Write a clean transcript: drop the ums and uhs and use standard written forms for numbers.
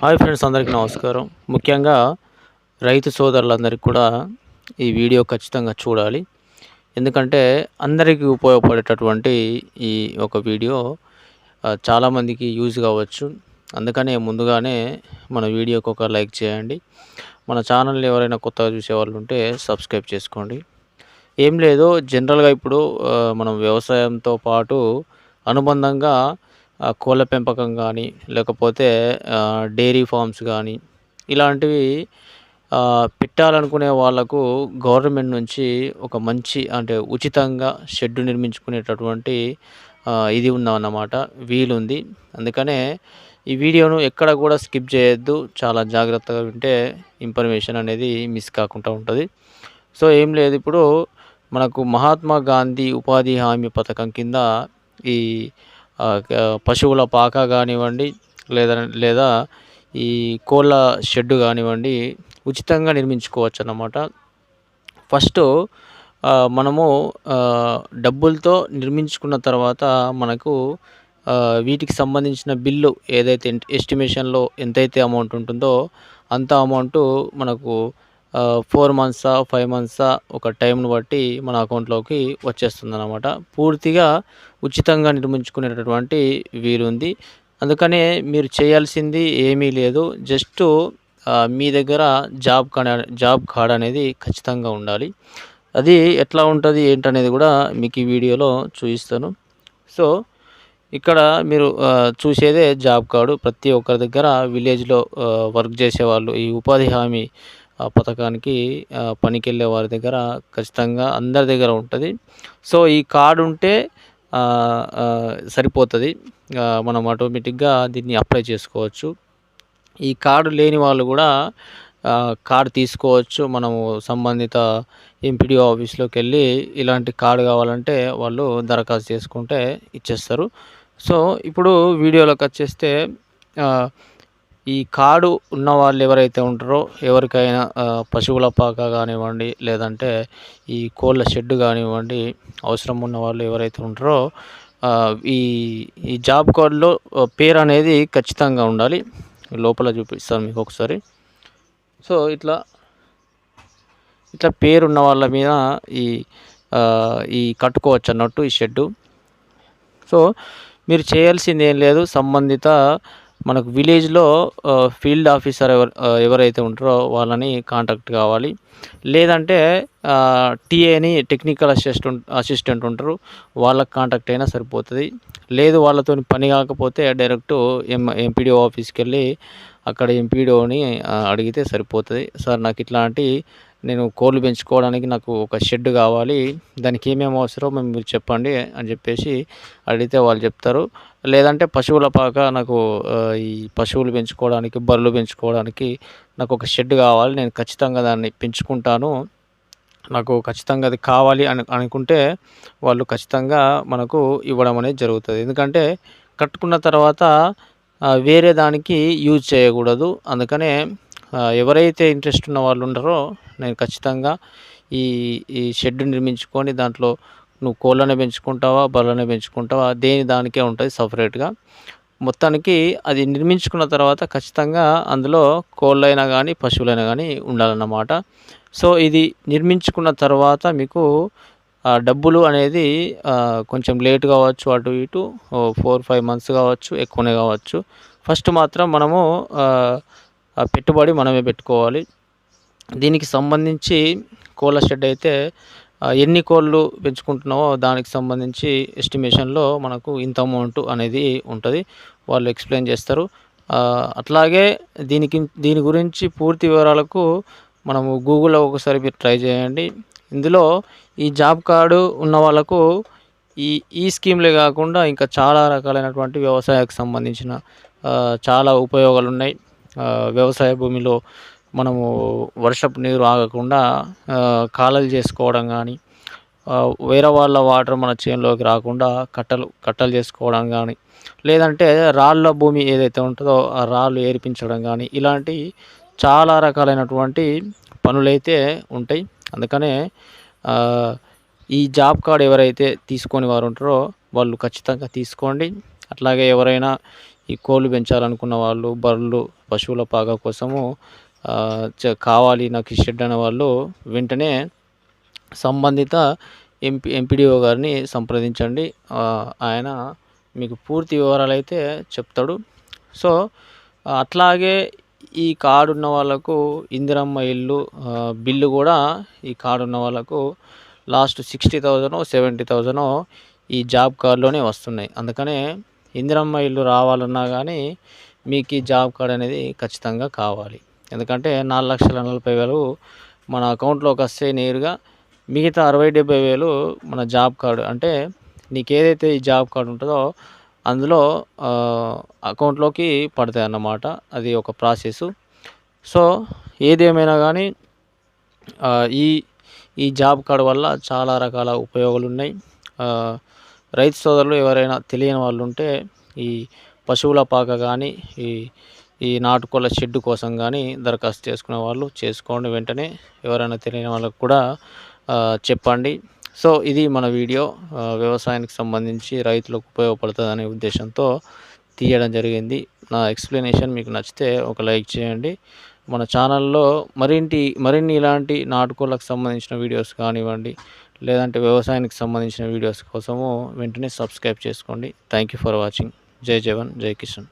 Hi friends, అందరికీ నమస్కారం. ముఖ్యంగా రైతు సోదరులందరికీ కూడా ఈ వీడియో ఖచ్చితంగా చూడాలి. ఎందుకంటే అందరికీ ఉపయోగపడేటటువంటి ఈ ఒక వీడియో చాలామందికి యూజ్ కావచ్చు. అందుకనే ముందుగానే మన వీడియోకి ఒక లైక్ చేయండి. మన ఛానల్ని ఎవరైనా కొత్తగా చూసేవాళ్ళు ఉంటే సబ్స్క్రైబ్ చేసుకోండి. ఏం లేదు, జనరల్గా ఇప్పుడు మనం వ్యవసాయంతో పాటు అనుబంధంగా కోళ్ళ పెంపకం కానీ, లేకపోతే డైరీ ఫార్మ్స్ కానీ ఇలాంటివి పెట్టాలనుకునే వాళ్ళకు గవర్నమెంట్ నుంచి ఒక మంచి అంటే ఉచితంగా షెడ్ నిర్మించుకునేటటువంటి ఇది ఉందన్నమాట, వీలుంది. అందుకనే ఈ వీడియోను ఎక్కడ కూడా స్కిప్ చేయొద్దు. చాలా జాగ్రత్తగా వింటే ఇన్ఫర్మేషన్ అనేది మిస్ కాకుండా ఉంటుంది. సో ఏం లేదు, ఇప్పుడు మనకు మహాత్మా గాంధీ ఉపాధి హామీ పథకం కింద ఈ పశువుల పాక కానివ్వండి, లేదా ఈ కోళ్ళ షెడ్ కానివ్వండి, ఉచితంగా నిర్మించుకోవచ్చు అన్నమాట. ఫస్ట్ మనము డబ్బులతో నిర్మించుకున్న తర్వాత మనకు వీటికి సంబంధించిన బిల్లు ఏదైతే ఎస్టిమేషన్లో ఎంతైతే అమౌంట్ ఉంటుందో అంత అమౌంట్ మనకు 4 మంత్సా 5 మంత్సా ఒక టైంను బట్టి మన అకౌంట్లోకి వచ్చేస్తుందన్నమాట. పూర్తిగా ఉచితంగా నిర్మించుకునేటటువంటి వీలుంది. అందుకనే మీరు చేయాల్సింది ఏమీ లేదు. జస్ట్ మీ దగ్గర జాబ్ కార్డ్ అనేది ఖచ్చితంగా ఉండాలి. అది ఎట్లా ఉంటుంది ఏంటనేది కూడా మీకు ఈ వీడియోలో చూపిస్తాను. సో ఇక్కడ మీరు చూసేదే జాబ్ కార్డు. ప్రతి ఒక్కరి దగ్గర విలేజ్లో వర్క్ చేసేవాళ్ళు ఈ ఉపాధి హామీ పథకానికి పనికెళ్ళే వారి దగ్గర ఖచ్చితంగా అందరి దగ్గర ఉంటుంది. సో ఈ కార్డు ఉంటే సరిపోతుంది. మనం ఆటోమేటిక్గా దీన్ని అప్లై చేసుకోవచ్చు. ఈ కార్డు లేని వాళ్ళు కూడా కార్డు తీసుకోవచ్చు. మనము సంబంధిత ఎంపీడీఓ ఆఫీస్లోకి వెళ్ళి ఇలాంటి కార్డు కావాలంటే వాళ్ళు దరఖాస్తు చేసుకుంటే ఇచ్చేస్తారు. సో ఇప్పుడు వీడియోలోకి వచ్చేస్తే ఈ కార్డు ఉన్న వాళ్ళు ఎవరైతే ఉంటారో, ఎవరికైనా పశువుల పాక కానివ్వండి, లేదంటే ఈ కోళ్ళ షెడ్ కానివ్వండి, అవసరం ఉన్న వాళ్ళు ఎవరైతే ఉంటారో ఈ జాబ్ కార్డులో పేరు అనేది ఖచ్చితంగా ఉండాలి. లోపల చూపిస్తాను మీకు ఒకసారి. సో ఇట్లా పేరున్న వాళ్ళ మీద ఈ కట్టుకోవచ్చు అన్నట్టు ఈ షెడ్డు. సో మీరు చేయాల్సింది ఏం లేదు, సంబంధిత మనకు విలేజ్లో ఫీల్డ్ ఆఫీసర్ ఎవరైతే ఉంటారో వాళ్ళని కాంటాక్ట్ కావాలి. లేదంటే టీఏని టెక్నికల్ అసిస్టెంట్ ఉంటారు, వాళ్ళకి కాంటాక్ట్ అయినా సరిపోతుంది. లేదు వాళ్ళతో పని కాకపోతే డైరెక్ట్ ఎంపీడీఓ ఆఫీస్కి వెళ్ళి అక్కడ ఎంపీడీఓని అడిగితే సరిపోతుంది. సార్ నాకు ఇట్లాంటి నేను కోళ్ళు పెంచుకోవడానికి నాకు ఒక షెడ్ కావాలి, దానికి ఏమేమి అవసరమో మీరు చెప్పండి అని చెప్పేసి అడిగితే వాళ్ళు చెప్తారు. లేదంటే పశువుల పాక నాకు ఈ పశువులు పెంచుకోవడానికి, బర్రెలు పెంచుకోవడానికి నాకు ఒక షెడ్ కావాలి, నేను ఖచ్చితంగా దాన్ని పెంచుకుంటాను, నాకు ఖచ్చితంగా అది కావాలి అనుకుంటే వాళ్ళు ఖచ్చితంగా మనకు ఇవ్వడం అనేది జరుగుతుంది. ఎందుకంటే కట్టుకున్న తర్వాత వేరే దానికి యూజ్ చేయకూడదు. అందుకనే ఎవరైతే ఇంట్రెస్ట్ ఉన్న వాళ్ళు ఉంటారో నేను ఖచ్చితంగా ఈ షెడ్ నిర్మించుకొని దాంట్లో నువ్వు కోళ్ళనే పెంచుకుంటావా, బర్రెలనే పెంచుకుంటావా, దేని దానికే ఉంటుంది సపరేట్గా. మొత్తానికి అది నిర్మించుకున్న తర్వాత ఖచ్చితంగా అందులో కోళ్ళైనా కానీ పశువులైనా కానీ ఉండాలన్నమాట. సో ఇది నిర్మించుకున్న తర్వాత మీకు డబ్బులు అనేది కొంచెం లేట్ కావచ్చు, అటు ఇటు 4-5 మంత్స్ కావచ్చు, ఎక్కువనే కావచ్చు. ఫస్ట్ మాత్రం మనము పెట్టుబడి మనమే పెట్టుకోవాలి. దీనికి సంబంధించి కోళ్ళ షెడ్ అయితే ఎన్ని కోళ్ళు పెంచుకుంటున్నావో దానికి సంబంధించి ఎస్టిమేషన్లో మనకు ఇంత అమౌంట్ అనేది ఉంటుంది, వాళ్ళు ఎక్స్ప్లెయిన్ చేస్తారు. అట్లాగే దీని గురించి పూర్తి వివరాలకు మనము గూగుల్లో ఒకసారి మీరు ట్రై చేయండి. ఇందులో ఈ జాబ్ కార్డు ఉన్న వాళ్ళకు ఈ స్కీమ్లే కాకుండా ఇంకా చాలా రకాలైనటువంటి వ్యవసాయానికి సంబంధించిన చాలా ఉపయోగాలు ఉన్నాయి. వ్యవసాయ భూమిలో మనము వర్షపు నీరు ఆగకుండా కాలువలు చేసుకోవడం కానీ, వేరే వాళ్ళ వాటర్ మన చేనులోకి రాకుండా కట్టలు చేసుకోవడం కానీ, లేదంటే రాళ్ళ భూమి ఏదైతే ఉంటుందో ఆ రాళ్ళు ఏర్పించడం కానీ, ఇలాంటి చాలా రకాలైనటువంటి పనులైతే ఉంటాయి. అందుకనే ఈ జాబ్ కార్డ్ ఎవరైతే తీసుకొని వారు ఉంటారో వాళ్ళు ఖచ్చితంగా తీసుకోండి. అట్లాగే ఎవరైనా ఈ కోళ్ళు పెంచాలనుకున్న వాళ్ళు, బర్రెలు, పశువుల పాక కోసము కావాలి నాకు ఈ షెడ్ అనే వాళ్ళు వెంటనే సంబంధిత ఎంపీడీఓ గారిని సంప్రదించండి. ఆయన మీకు పూర్తి వివరాలైతే చెప్తాడు. సో అట్లాగే ఈ కార్డ్ ఉన్న వాళ్ళకు ఇందిరమ్మ ఇల్లు బిల్లు కూడా ఈ కార్డ్ ఉన్న వాళ్ళకు లాస్ట్ 60,000 70,000 ఈ జాబ్ కార్డ్‌లోనే వస్తున్నాయి. అందుకనే ఇందిరమ్మ ఇల్లు రావాలన్నా గానీ మీకు ఈ జాబ్ కార్డ్ అనేది ఖచ్చితంగా కావాలి. ఎందుకంటే 4,40,000 మన అకౌంట్‌లోకి వస్తే నేరుగా మిగతా 60,000-70,000 మన జాబ్ కార్డ్ అంటే నీకేదైతే ఈ జాబ్ కార్డ్ ఉంటుందో అందులో అకౌంట్‌లోకి పడతాయన్నమాట. అది ఒక ప్రాసెసు. సో ఏదేమైనా గానీ ఈ ఈ జాబ్ కార్డ్ వల్ల చాలా రకాల ఉపయోగాలున్నాయి. రైతు సోదరులు ఎవరైనా తెలియని వాళ్ళుంటే ఈ పశువుల పాక గానీ, ఈ నాటుకోళ్ల షెడ్ కోసం గానీ దరఖాస్తు చేసుకునే వాళ్ళు చేసుకోండి వెంటనే. ఎవరైనా తెలియని వాళ్ళకు కూడా చెప్పండి. సో ఇది మన వీడియో. వ్యవసాయానికి సంబంధించి రైతులకు ఉపయోగపడుతుందనే ఉద్దేశంతో తీయడం జరిగింది. నా ఎక్స్‌ప్లనేషన్ మీకు నచ్చితే ఒక లైక్ చేయండి. మన ఛానల్‌లో మరిన్ని ఇలాంటి నాటుకోళ్లకు సంబంధించిన వీడియోస్ కానివ్వండి, లేదంటే వ్యవసాయానికి సంబంధించిన వీడియోస్ కోసము వెంటనే సబ్స్క్రైబ్ చేసుకోండి. Thank you for watching. జై జవాన్, జై కిసాన్.